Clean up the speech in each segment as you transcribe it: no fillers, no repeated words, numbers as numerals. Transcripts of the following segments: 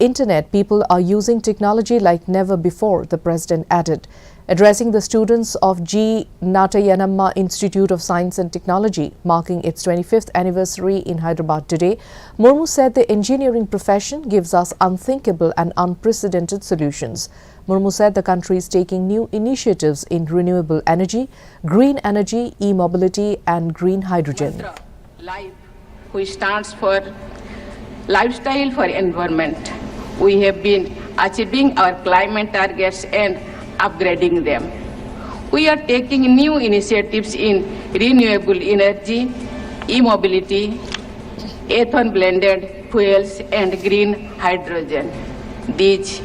Internet, people are using technology like never before, the president added. Addressing the students of G. Natayanamma Institute of Science and Technology, marking its 25th anniversary in Hyderabad today, Murmu said the engineering profession gives us unthinkable and unprecedented solutions. Murmu said the country is taking new initiatives in renewable energy, green energy, e-mobility and green hydrogen. Life, which stands for lifestyle for environment. We have been achieving our climate targets and upgrading them. We are taking new initiatives in renewable energy, e-mobility, ethane-blended fuels and green hydrogen. These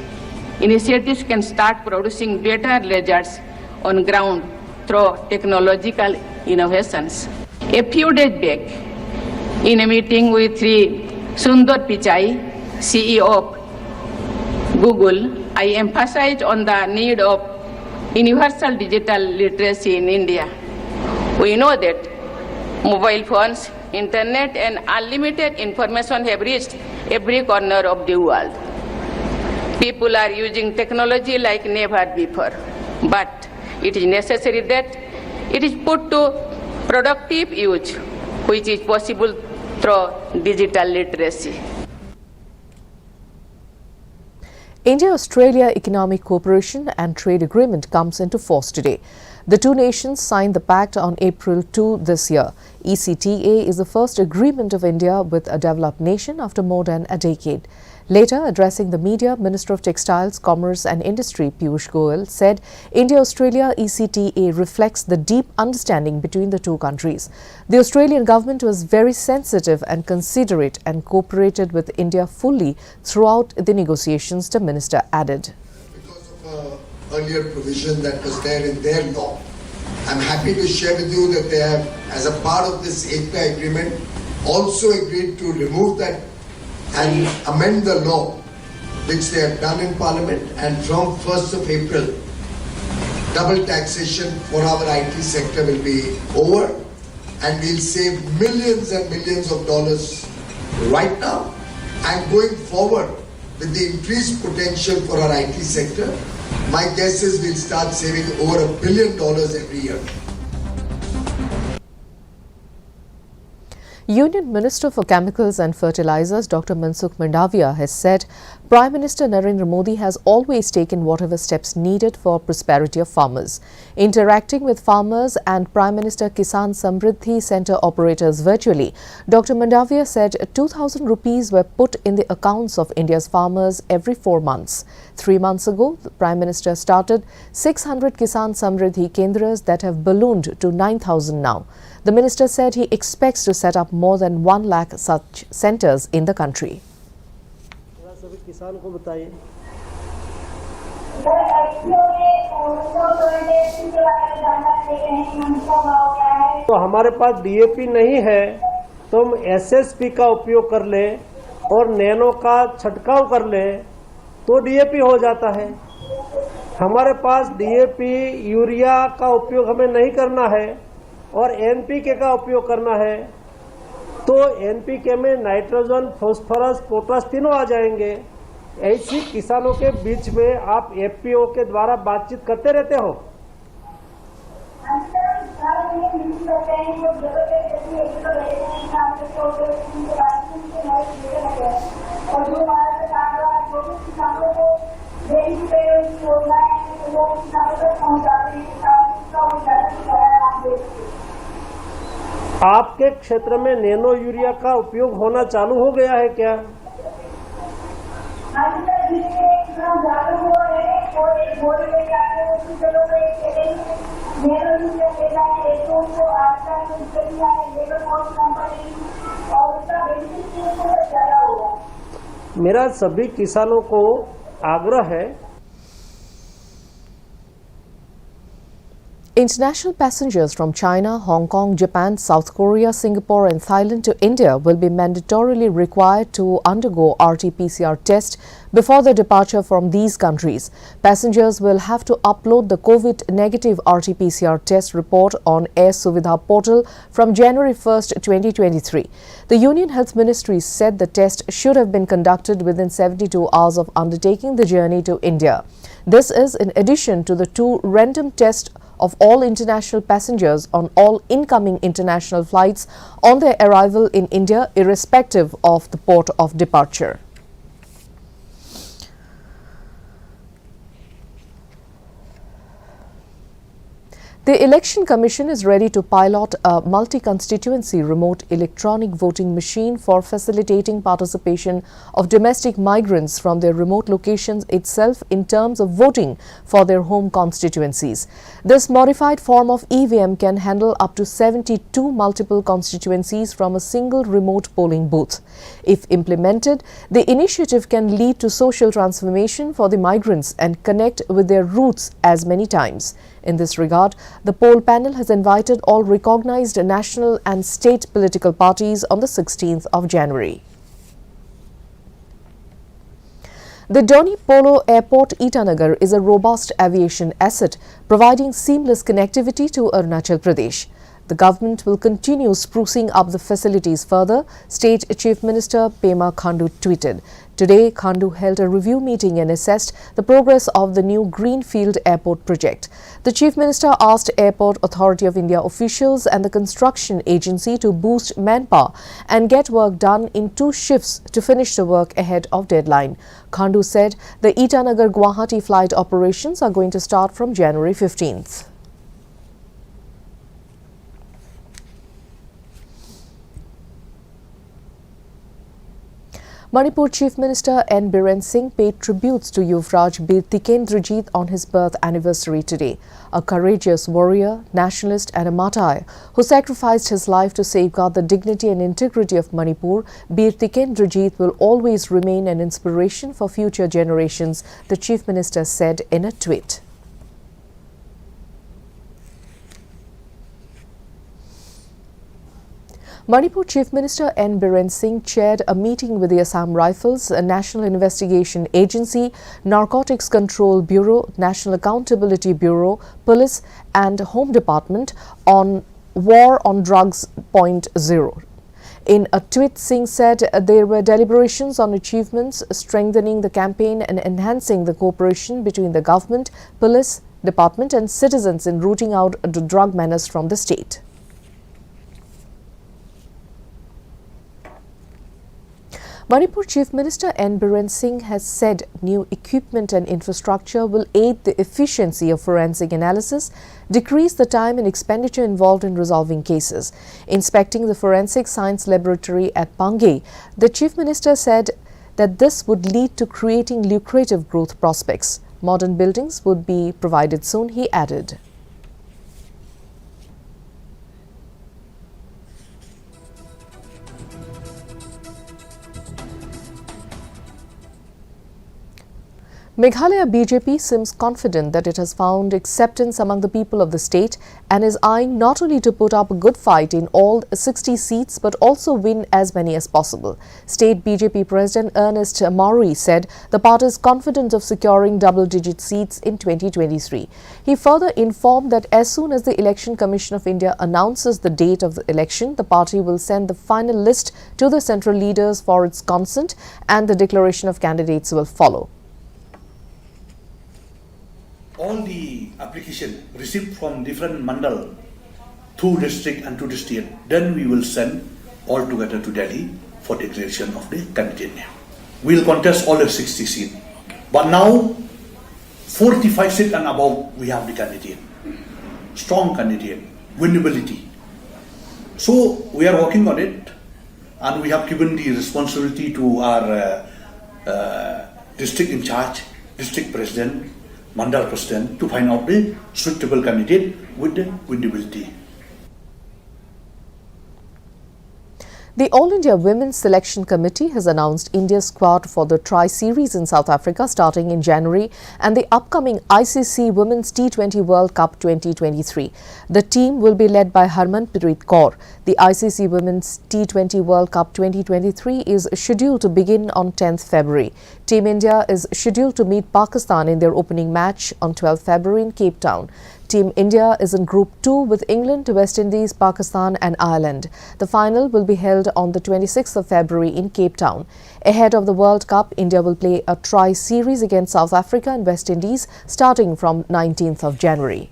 initiatives can start producing better results on ground through technological innovations. A few days back, in a meeting with Sundar Pichai, CEO of Google, I emphasized on the need of universal digital literacy in India. We know that mobile phones, internet and unlimited information have reached every corner of the world. People are using technology like never before, but it is necessary that it is put to productive use, which is possible through digital literacy. India-Australia Economic Cooperation and Trade Agreement comes into force today. The two nations signed the pact on April 2 this year. ECTA is the first agreement of India with a developed nation after more than a decade. Later, addressing the media, Minister of Textiles, Commerce and Industry Piyush Goyal said India-Australia ECTA reflects the deep understanding between the two countries. The Australian government was very sensitive and considerate and cooperated with India fully throughout the negotiations, the minister added. Because of earlier provision that was there in their law, I'm happy to share with you that they have, as a part of this ECTA agreement, also agreed to remove that and amend the law, which they have done in Parliament, and from 1st of April, double taxation for our IT sector will be over, and we'll save millions and millions of dollars right now, and going forward with the increased potential for our IT sector, my guess is we'll start saving over $1 billion every year. Union Minister for Chemicals and Fertilizers Dr. Mansukh Mandavia has said Prime Minister Narendra Modi has always taken whatever steps needed for prosperity of farmers. Interacting with farmers and Prime Minister Kisan Samriddhi Centre operators virtually, Dr. Mandavia said 2,000 rupees were put in the accounts of India's farmers every 4 months. 3 months ago, the Prime Minister started 600 Kisan Samriddhi Kendras that have ballooned to 9,000 now. The minister said he expects to set up more than 1 lakh such centres in the country. तो हमारे पास DAP नहीं है तो हम SSP का उपयोग कर ले और नैनो का छंटकाव कर ले तो डीएपी हो जाता है। हमारे पास डीएपी यूरिया का उपयोग हमें नहीं करना है और एनपीके का उपयोग करना है तो एनपीके में नाइट्रोजन, फास्फोरस, पोटाश तीनों आ जाएंगे। ऐसी किसानों के बीच में आप एफपीओ के द्वारा बातचीत करते रहते हो। आपके क्षेत्र में नैनो यूरिया का उपयोग होना चालू हो गया है क्या? मेरा सभी किसानों को आग्रह है International passengers from China, Hong Kong, Japan, South Korea, Singapore and Thailand to India will be mandatorily required to undergo RT-PCR test before their departure from these countries. Passengers will have to upload the COVID-negative RT-PCR test report on Air Suvidha portal from January 1st, 2023. The Union Health Ministry said the test should have been conducted within 72 hours of undertaking the journey to India. This is in addition to the 2 random tests of all international passengers on all incoming international flights on their arrival in India, irrespective of the port of departure. The Election Commission is ready to pilot a multi-constituency remote electronic voting machine for facilitating participation of domestic migrants from their remote locations itself in terms of voting for their home constituencies. This modified form of EVM can handle up to 72 multiple constituencies from a single remote polling booth. If implemented, the initiative can lead to social transformation for the migrants and connect with their roots as many times. In this regard, the poll panel has invited all recognized national and state political parties on the 16th of January. The Doni Polo Airport, Itanagar, is a robust aviation asset, providing seamless connectivity to Arunachal Pradesh. The government will continue sprucing up the facilities further, State Chief Minister Pema Khandu tweeted. Today, Khandu held a review meeting and assessed the progress of the new Greenfield Airport project. The Chief Minister asked Airport Authority of India officials and the construction agency to boost manpower and get work done in 2 shifts to finish the work ahead of deadline. Khandu said the Itanagar-Guwahati flight operations are going to start from January 15th. Manipur Chief Minister N. Biren Singh paid tributes to Yuvraj Bir Tikendrajit on his birth anniversary today. A courageous warrior, nationalist and a martyr who sacrificed his life to safeguard the dignity and integrity of Manipur, Bir Tikendrajit will always remain an inspiration for future generations, the Chief Minister said in a tweet. Manipur Chief Minister N. Biren Singh chaired a meeting with the Assam Rifles, a National Investigation Agency, Narcotics Control Bureau, National Accountability Bureau, Police and Home Department on War on Drugs .0. In a tweet, Singh said there were deliberations on achievements, strengthening the campaign and enhancing the cooperation between the government, police department and citizens in rooting out the drug menace from the state. Manipur Chief Minister N. Biren Singh has said new equipment and infrastructure will aid the efficiency of forensic analysis, decrease the time and expenditure involved in resolving cases. Inspecting the Forensic Science Laboratory at Pangay, the Chief Minister said that this would lead to creating lucrative growth prospects. Modern buildings would be provided soon, he added. Meghalaya BJP seems confident that it has found acceptance among the people of the state and is eyeing not only to put up a good fight in all 60 seats but also win as many as possible. State BJP President Ernest Maury said the party is confident of securing double-digit seats in 2023. He further informed that as soon as the Election Commission of India announces the date of the election, the party will send the final list to the central leaders for its consent and the declaration of candidates will follow. All the application received from different mandal, 2 district and 2 district, then we will send all together to Delhi for declaration of the candidate name. We will contest all the 60 seats. But now, 45 seats and above, we have the candidate. Strong candidate, winnability. So, we are working on it and we have given the responsibility to our district in charge, district president, Mandal President to find out the suitable candidate with the winnability. The All India Women's Selection Committee has announced India's squad for the Tri-Series in South Africa starting in January and the upcoming ICC Women's T20 World Cup 2023. The team will be led by Harmanpreet Kaur. The ICC Women's T20 World Cup 2023 is scheduled to begin on 10th February. Team India is scheduled to meet Pakistan in their opening match on 12th February in Cape Town. Team India is in Group 2 with England, West Indies, Pakistan and Ireland. The final will be held on the 26th of February in Cape Town. Ahead of the World Cup, India will play a tri-series against South Africa and West Indies starting from 19th of January.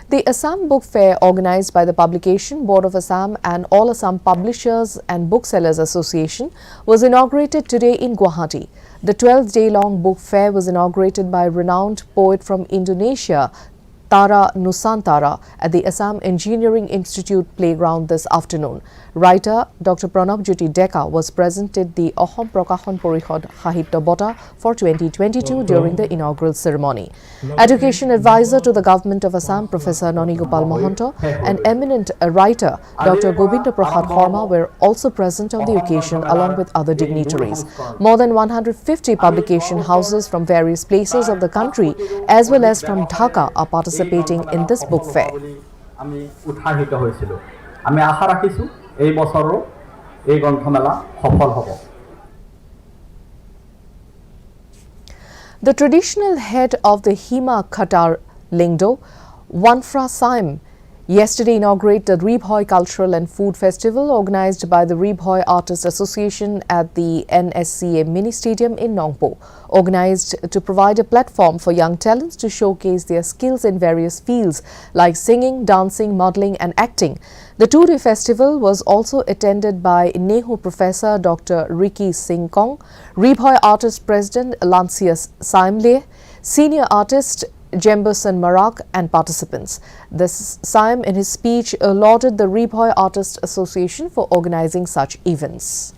The Assam Book Fair, organized by the Publication Board of Assam and All Assam Publishers and Booksellers Association, was inaugurated today in Guwahati. The 12-day-long book fair was inaugurated by renowned poet from Indonesia, Tara Nusantara, at the Assam Engineering Institute playground this afternoon. Writer Dr. Pranabjyoti Deka was presented the Ahom Prakashon Porishod Sahitya Bota for 2022 during the inaugural ceremony. Education advisor to the government of Assam, Professor Noni Gopal Mohanto, and eminent writer Dr. Govinda Prasad Sharma were also present on the occasion along with other dignitaries. More than 150 publication houses from various places of the country as well as from Dhaka are participating in this book fair. The traditional head of the Hima Khatar Lingdo, Wanfra Saim, yesterday inaugurated the Rebhoy Cultural and Food Festival organized by the Rebhoy Artists Association at the NSCA Mini Stadium in Nongpo, organized to provide a platform for young talents to showcase their skills in various fields like singing, dancing, modeling and acting. The two-day festival was also attended by Nehu Professor Dr. Ricky Singh Kong, Rebhoy Artist President Lancius Saimle, Senior Artist Jemberson Marak and participants. Saim in his speech lauded the Rebhoy Artists Association for organizing such events.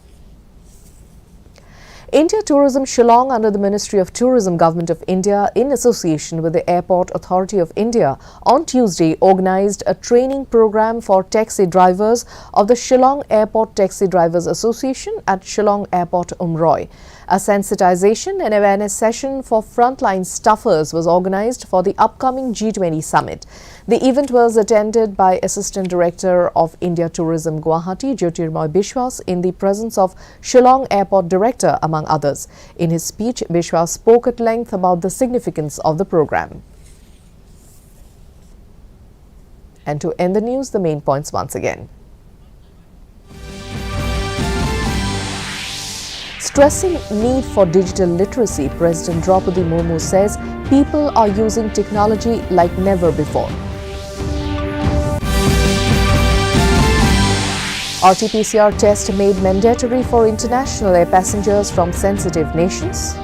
India Tourism Shillong under the Ministry of Tourism Government of India in association with the Airport Authority of India on Tuesday organized a training program for taxi drivers of the Shillong Airport Taxi Drivers Association at Shillong Airport Umroi. A sensitization and awareness session for frontline staffers was organized for the upcoming G20 summit. The event was attended by Assistant Director of India Tourism Guwahati, Jyotirmoy Bishwas, in the presence of Shillong Airport Director, among others. In his speech, Bishwas spoke at length about the significance of the program. And to end the news, the main points once again. Stressing need for digital literacy, President Draupadi Murmu says people are using technology like never before. RT-PCR test made mandatory for international air passengers from sensitive nations.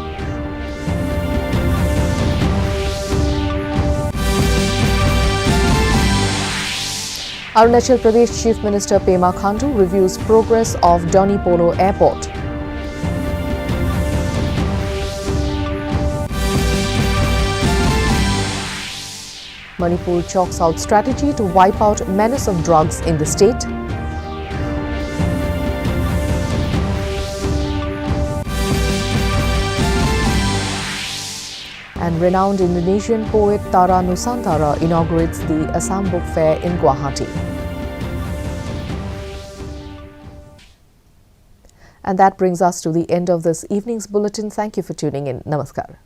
Arunachal Pradesh Chief Minister Pema Khandu reviews progress of Doni Polo Airport. Manipur chalks out strategy to wipe out menace of drugs in the state. And renowned Indonesian poet Tara Nusantara inaugurates the Assam Book Fair in Guwahati. And that brings us to the end of this evening's bulletin. Thank you for tuning in. Namaskar.